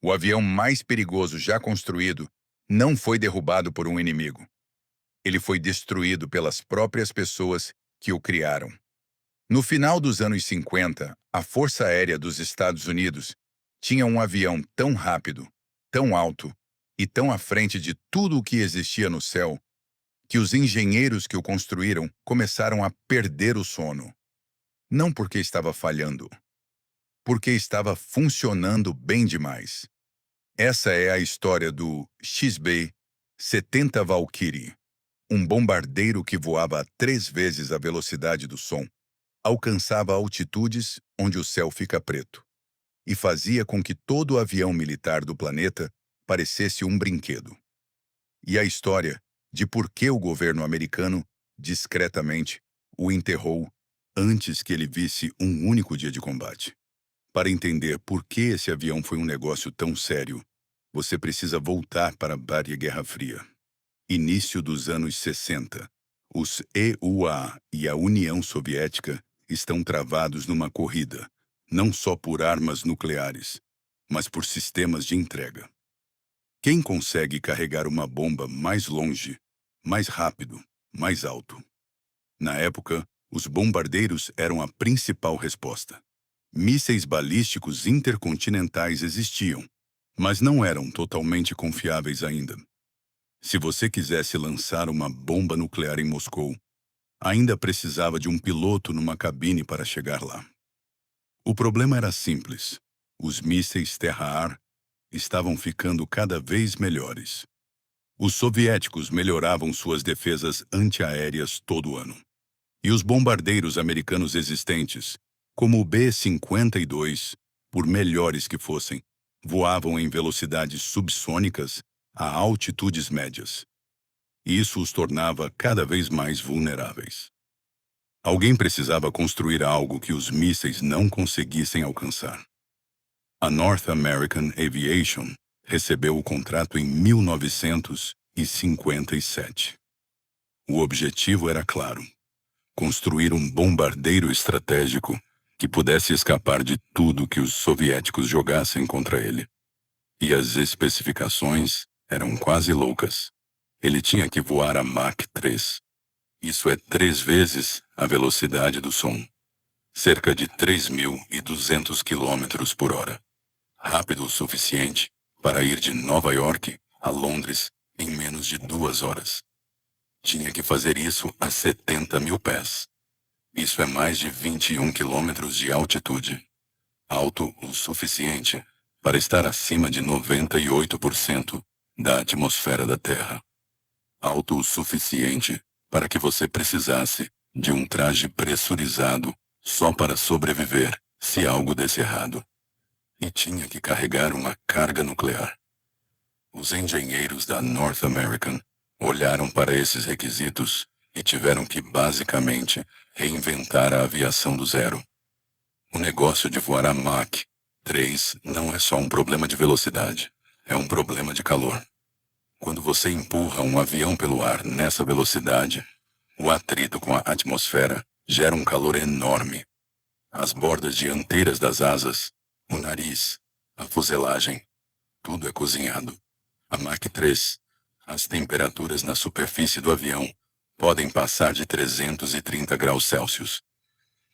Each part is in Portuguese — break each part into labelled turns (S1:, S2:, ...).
S1: O avião mais perigoso já construído não foi derrubado por um inimigo. Ele foi destruído pelas próprias pessoas que o criaram. No final dos anos 50, a Força Aérea dos Estados Unidos tinha um avião tão rápido, tão alto e tão à frente de tudo o que existia no céu, que os engenheiros que o construíram começaram a perder o sono. Não porque estava falhando, porque estava funcionando bem demais. Essa é a história do XB-70 Valkyrie, um bombardeiro que voava 3 vezes a velocidade do som, alcançava altitudes onde o céu fica preto e fazia com que todo o avião militar do planeta parecesse um brinquedo. E a história de por que o governo americano, discretamente, o enterrou antes que ele visse um único dia de combate. Para entender por que esse avião foi um negócio tão sério, você precisa voltar para a Guerra Fria. Início dos anos 60. Os EUA e a União Soviética estão travados numa corrida, não só por armas nucleares, mas por sistemas de entrega. Quem consegue carregar uma bomba mais longe, mais rápido, mais alto? Na época, os bombardeiros eram a principal resposta. Mísseis balísticos intercontinentais existiam, mas não eram totalmente confiáveis ainda. Se você quisesse lançar uma bomba nuclear em Moscou, ainda precisava de um piloto numa cabine para chegar lá. O problema era simples. Os mísseis terra-ar estavam ficando cada vez melhores. Os soviéticos melhoravam suas defesas antiaéreas todo ano. E os bombardeiros americanos existentes, como o B-52, por melhores que fossem, voavam em velocidades subsônicas a altitudes médias. Isso os tornava cada vez mais vulneráveis. Alguém precisava construir algo que os mísseis não conseguissem alcançar. A North American Aviation recebeu o contrato em 1957. O objetivo era claro: construir um bombardeiro estratégico que pudesse escapar de tudo que os soviéticos jogassem contra ele. E as especificações eram quase loucas. Ele tinha que voar a Mach 3. Isso é 3 vezes a velocidade do som. Cerca de 3.200 km por hora. Rápido o suficiente para ir de Nova York a Londres em menos de 2 horas. Tinha que fazer isso a 70 mil pés. Isso é mais de 21 quilômetros de altitude. Alto o suficiente para estar acima de 98% da atmosfera da Terra. Alto o suficiente para que você precisasse de um traje pressurizado só para sobreviver se algo desse errado. E tinha que carregar uma carga nuclear. Os engenheiros da North American olharam para esses requisitos e tiveram que, basicamente, reinventar a aviação do zero. O negócio de voar a Mach 3 não é só um problema de velocidade, é um problema de calor. Quando você empurra um avião pelo ar nessa velocidade, o atrito com a atmosfera gera um calor enorme. As bordas dianteiras das asas, o nariz, a fuselagem, tudo é cozinhado. A Mach 3, as temperaturas na superfície do avião podem passar de 330 graus Celsius.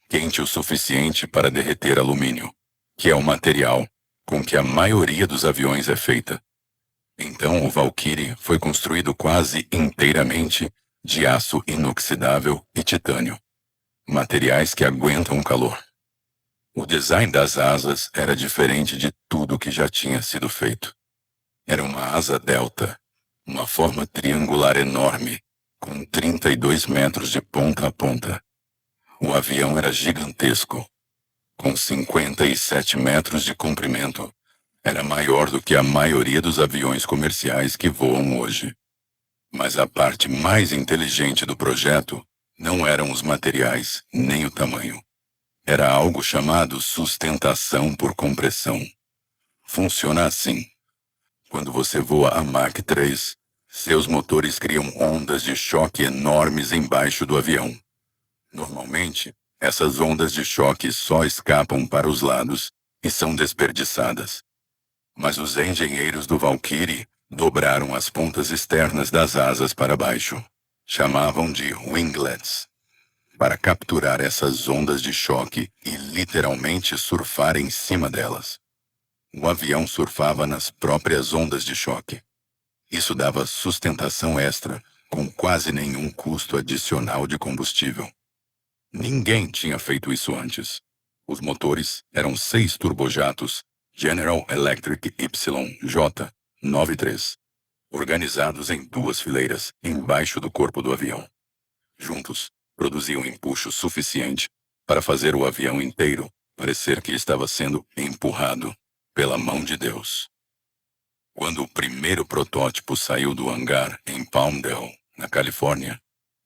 S1: Quente o suficiente para derreter alumínio, que é o material com que a maioria dos aviões é feita. Então o Valkyrie foi construído quase inteiramente de aço inoxidável e titânio, materiais que aguentam o calor. O design das asas era diferente de tudo que já tinha sido feito. Era uma asa delta, uma forma triangular enorme, com 32 metros de ponta a ponta. O avião era gigantesco, com 57 metros de comprimento. Era maior do que a maioria dos aviões comerciais que voam hoje. Mas a parte mais inteligente do projeto não eram os materiais, nem o tamanho. Era algo chamado sustentação por compressão. Funciona assim. Quando você voa a Mach 3, seus motores criam ondas de choque enormes embaixo do avião. Normalmente, essas ondas de choque só escapam para os lados e são desperdiçadas. Mas os engenheiros do Valkyrie dobraram as pontas externas das asas para baixo. Chamavam de winglets, para capturar essas ondas de choque e literalmente surfar em cima delas. O avião surfava nas próprias ondas de choque. Isso dava sustentação extra, com quase nenhum custo adicional de combustível. Ninguém tinha feito isso antes. Os motores eram 6 turbojatos General Electric YJ-93, organizados em 2 fileiras embaixo do corpo do avião. Juntos, produziam empuxo suficiente para fazer o avião inteiro parecer que estava sendo empurrado pela mão de Deus. Quando o primeiro protótipo saiu do hangar em Palmdale, na Califórnia,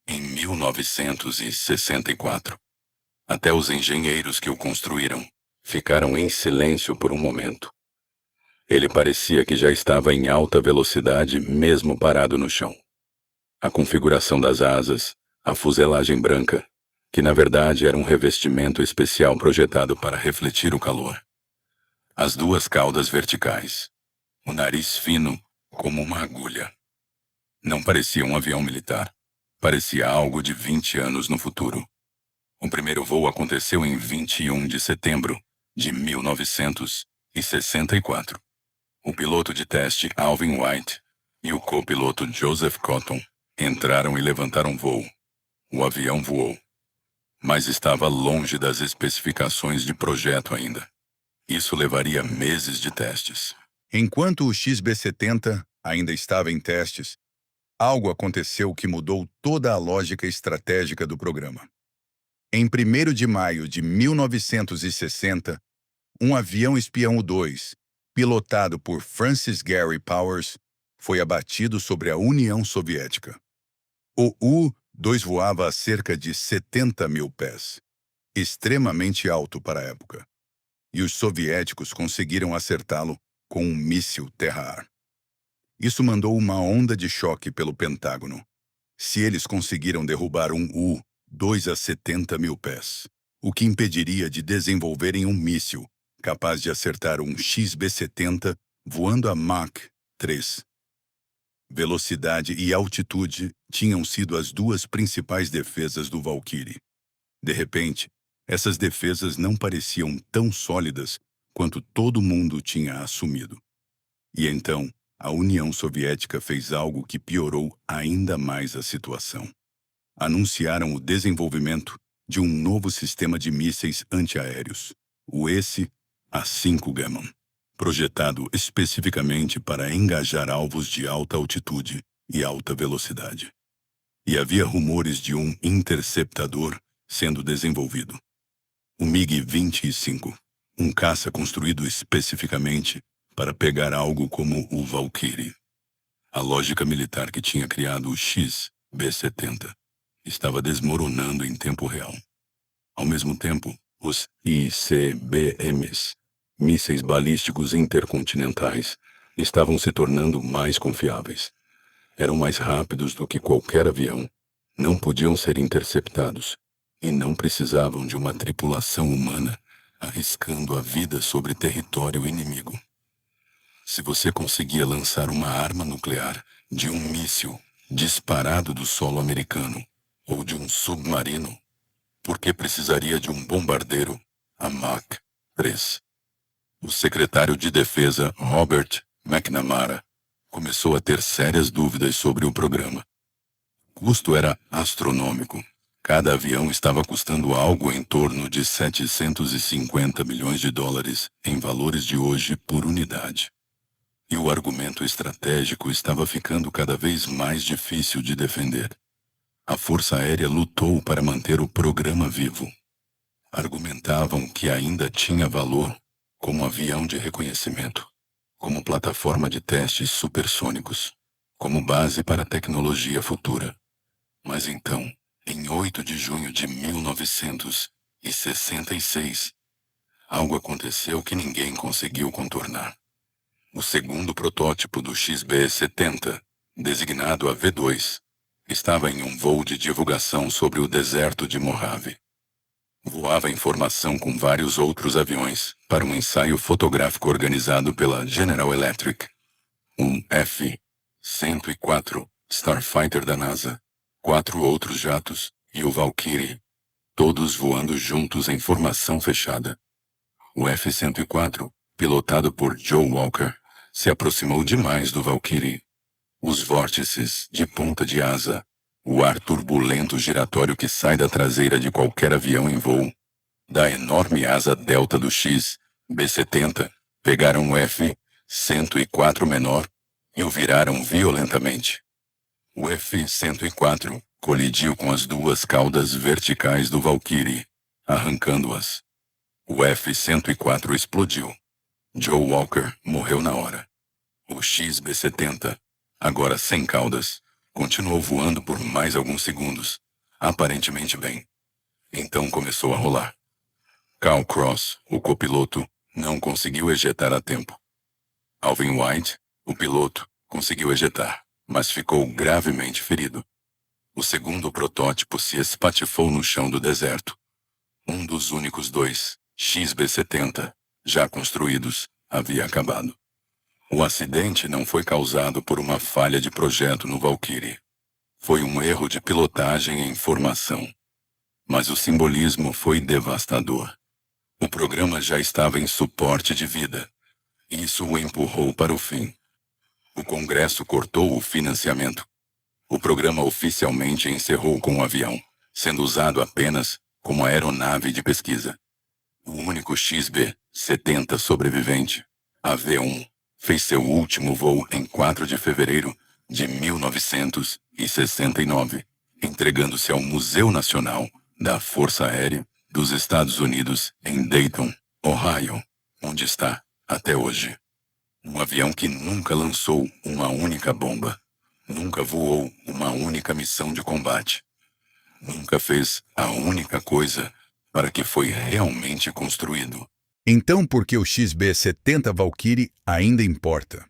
S1: em 1964, até os engenheiros que o construíram ficaram em silêncio por um momento. Ele parecia que já estava em alta velocidade mesmo parado no chão. A configuração das asas, a fuselagem branca, que na verdade era um revestimento especial projetado para refletir o calor. As 2 caudas verticais, o nariz fino como uma agulha. Não parecia um avião militar. Parecia algo de 20 anos no futuro. O primeiro voo aconteceu em 21 de setembro de 1964. O piloto de teste Alvin White e o copiloto Joseph Cotton entraram e levantaram voo. O avião voou, mas estava longe das especificações de projeto ainda. Isso levaria meses de testes.
S2: Enquanto o XB-70 ainda estava em testes, algo aconteceu que mudou toda a lógica estratégica do programa. Em 1º de maio de 1960, um avião espião U-2, pilotado por Francis Gary Powers, foi abatido sobre a União Soviética. O U-2 voava a cerca de 70 mil pés, extremamente alto para a época, e os soviéticos conseguiram acertá-lo com um míssil terra-ar. Isso mandou uma onda de choque pelo Pentágono. Se eles conseguiram derrubar um U-2 a 70 mil pés, o que impediria de desenvolverem um míssil capaz de acertar um XB-70 voando a Mach 3? Velocidade e altitude tinham sido as 2 principais defesas do Valkyrie. De repente, essas defesas não pareciam tão sólidas quanto todo mundo tinha assumido. E então, a União Soviética fez algo que piorou ainda mais a situação. Anunciaram o desenvolvimento de um novo sistema de mísseis antiaéreos, o S-A-5 Gammon, projetado especificamente para engajar alvos de alta altitude e alta velocidade. E havia rumores de um interceptador sendo desenvolvido. O MiG-25, um caça construído especificamente para pegar algo como o Valkyrie. A lógica militar que tinha criado o XB-70 estava desmoronando em tempo real. Ao mesmo tempo, os ICBMs, mísseis balísticos intercontinentais, estavam se tornando mais confiáveis. Eram mais rápidos do que qualquer avião, não podiam ser interceptados e não precisavam de uma tripulação humana arriscando a vida sobre território inimigo. Se você conseguia lançar uma arma nuclear de um míssil disparado do solo americano ou de um submarino, por que precisaria de um bombardeiro, a Mach 3? O secretário de Defesa, Robert McNamara, começou a ter sérias dúvidas sobre o programa. O custo era astronômico. Cada avião estava custando algo em torno de 750 milhões de dólares em valores de hoje por unidade. E o argumento estratégico estava ficando cada vez mais difícil de defender. A Força Aérea lutou para manter o programa vivo. Argumentavam que ainda tinha valor como avião de reconhecimento, como plataforma de testes supersônicos, como base para a tecnologia futura. Mas então, em 8 de junho de 1966, algo aconteceu que ninguém conseguiu contornar. O segundo protótipo do XB-70, designado a V2, estava em um voo de divulgação sobre o deserto de Mojave.
S1: Voava em formação com vários outros aviões para um ensaio fotográfico organizado pela General Electric. Um F-104 Starfighter da NASA, 4 outros jatos e o Valkyrie, todos voando juntos em formação fechada. O F-104, pilotado por Joe Walker, se aproximou demais do Valkyrie. Os vórtices de ponta de asa, o ar turbulento giratório que sai da traseira de qualquer avião em voo, da enorme asa delta do X-B-70, pegaram o F-104 menor e o viraram violentamente. O F-104 colidiu com as duas caudas verticais do Valkyrie, arrancando-as. O F-104 explodiu. Joe Walker morreu na hora. O X-B-70, agora sem caudas, continuou voando por mais alguns segundos, aparentemente bem. Então começou a rolar. Carl Cross, o copiloto, não conseguiu ejetar a tempo. Alvin White, o piloto, conseguiu ejetar, mas ficou gravemente ferido. O segundo protótipo se espatifou no chão do deserto. Um dos únicos 2 XB-70 já construídos havia acabado. O acidente não foi causado por uma falha de projeto no Valkyrie. Foi um erro de pilotagem em formação. Mas o simbolismo foi devastador. O programa já estava em suporte de vida. Isso o empurrou para o fim. O Congresso cortou o financiamento. O programa oficialmente encerrou com o avião, sendo usado apenas como aeronave de pesquisa. O único XB-70 sobrevivente, a V-1, fez seu último voo em 4 de fevereiro de 1969, entregando-se ao Museu Nacional da Força Aérea dos Estados Unidos em Dayton, Ohio, onde está até hoje. Um avião que nunca lançou uma única bomba, nunca voou uma única missão de combate, nunca fez a única coisa para que foi realmente construído.
S2: Então, por que o XB-70 Valkyrie ainda importa?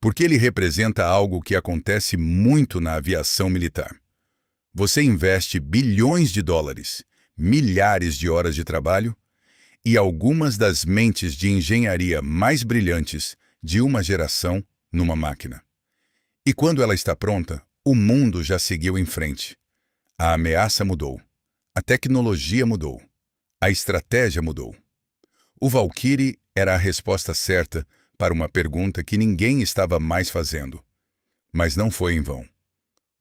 S2: Porque ele representa algo que acontece muito na aviação militar. Você investe bilhões de dólares, milhares de horas de trabalho e algumas das mentes de engenharia mais brilhantes de uma geração numa máquina. E quando ela está pronta, o mundo já seguiu em frente. A ameaça mudou, a tecnologia mudou, a estratégia mudou. O Valkyrie era a resposta certa para uma pergunta que ninguém estava mais fazendo. Mas não foi em vão.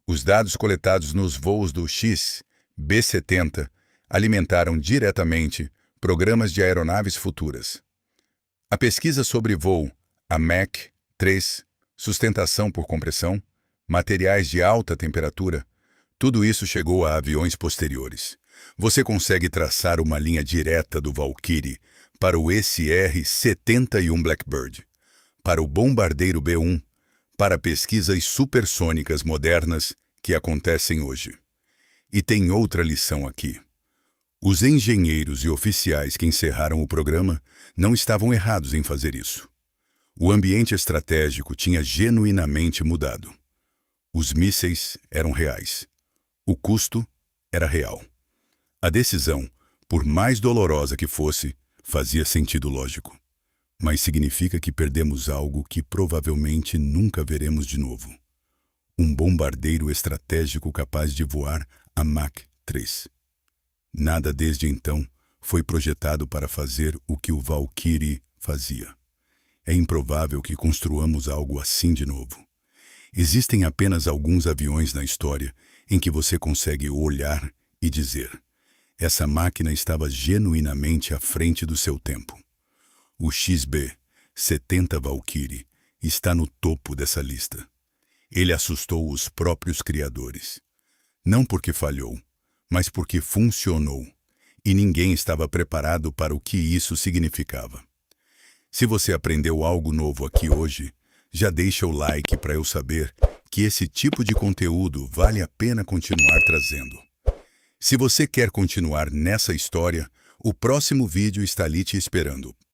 S2: Os dados coletados nos voos do X-B-70 alimentaram diretamente programas de aeronaves futuras. A pesquisa sobre voo, a Mach 3, sustentação por compressão, materiais de alta temperatura, tudo isso chegou a aviões posteriores. Você consegue traçar uma linha direta do Valkyrie para o SR-71 Blackbird, para o bombardeiro B-1, para pesquisas supersônicas modernas que acontecem hoje. E tem outra lição aqui. Os engenheiros e oficiais que encerraram o programa não estavam errados em fazer isso. O ambiente estratégico tinha genuinamente mudado. Os mísseis eram reais. O custo era real. A decisão, por mais dolorosa que fosse, fazia sentido lógico. Mas significa que perdemos algo que provavelmente nunca veremos de novo. Um bombardeiro estratégico capaz de voar a Mach 3. Nada desde então foi projetado para fazer o que o Valkyrie fazia. É improvável que construamos algo assim de novo. Existem apenas alguns aviões na história em que você consegue olhar e dizer: essa máquina estava genuinamente à frente do seu tempo. O XB-70 Valkyrie está no topo dessa lista. Ele assustou os próprios criadores. Não porque falhou, mas porque funcionou. E ninguém estava preparado para o que isso significava. Se você aprendeu algo novo aqui hoje, já deixa o like para eu saber que esse tipo de conteúdo vale a pena continuar trazendo. Se você quer continuar nessa história, o próximo vídeo está ali te esperando.